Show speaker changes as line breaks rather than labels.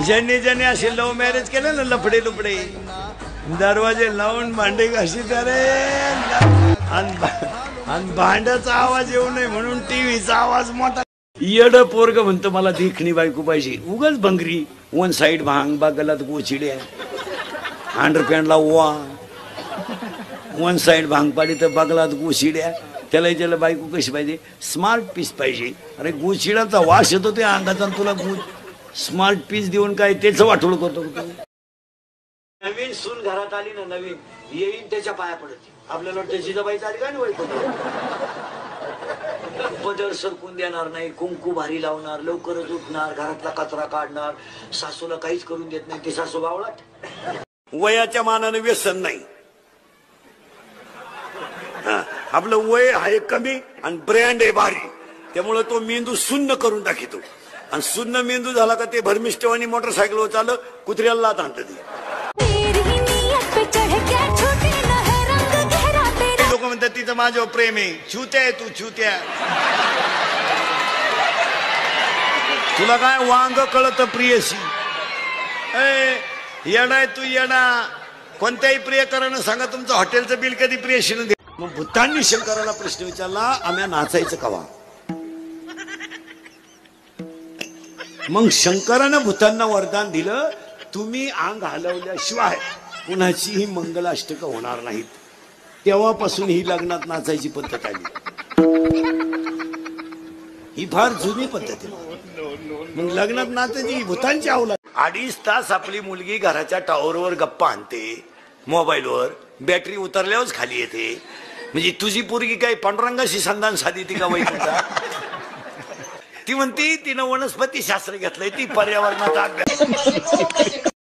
ज्यांनी ज्यांनी असे लव्ह मॅरेज केले ना, लफडे लुपडे दरवाजे लावून भांडे घाशीत रे, आणि भांड्याचा आवाज येऊ नये म्हणून टीव्हीचा आवाज मोठा. येड पोरग म्हणतो मला देखणी बायको पाहिजे. उगाच भंगरी, वन साइड भांग, बागलात गोचिड्या, अंडरपॅन्टला वा, वन साइड भांग पाडी तर बागलात गोचिड्या. त्याला बायको कशी पाहिजे? स्मार्ट पीस पाहिजे. अरे गोचिड्याचा वास येतो त्या अंगाचा, तुला स्मार्ट पीस देऊन काय तेच वाटोळ करतो. नवीन सून घरात आली ना, नवीन येईन त्याच्या पाया पडत. आपल्याला त्याची जबाईचा आली काय नाही, पदर सरकून देणार नाही, कुंकू भारी लावणार, लवकरच उठणार, घरातला कचरा काढणार, सासूला काहीच करून देत नाही. ती सासू बावळाट. वयाच्या मानाने व्यसन नाही. आपलं वय आहे कमी आणि ब्रँड आहे भारी, त्यामुळे तो मेंदू शून्य करून टाकितो. आणि शून्य मेंदू झाला का ते भरमिष्टवाणी मोटरसायकलवर चाललं, कुत्र्याला लात आणतं ते. लोक म्हणतात तिचं माझ्यावर प्रेम आहे. छुत्या आहे तू, छुत्या. तुला काय वांग कळत प्रियसी? येडा आहे तू, येडा. कोणत्याही प्रियकरानं सांगा तुमचं हॉटेलचं बिल कधी प्रियशीनं दे. मग भूतांनी शंकराला प्रश्न विचारला, आम्ही नाचायचं कवा? मग शंकरानं भूतांना वरदान दिलं, तुम्ही अंग हलवल्याशिवाय कुणाचीही मंगलाष्टक होणार नाहीत. तेव्हापासून ही लग्नात नाचायची पद्धत आली. ही फार जुनी पद्धत आहे. मग लग्नात नाचायची भूतांची अवलाद. 2.5 तास आपली मुलगी घराच्या टॉवरवर गप्पा आणते मोबाईलवर, बॅटरी उतरल्यावरच खाली येते. म्हणजे तुझी पोरगी काही पांडुरंगाशी संधान साधी ती का वैकुंठा? ती म्हणती तिनं वनस्पती शास्त्र घेतलंय, ती पर्यावरणाचा अभ्यास.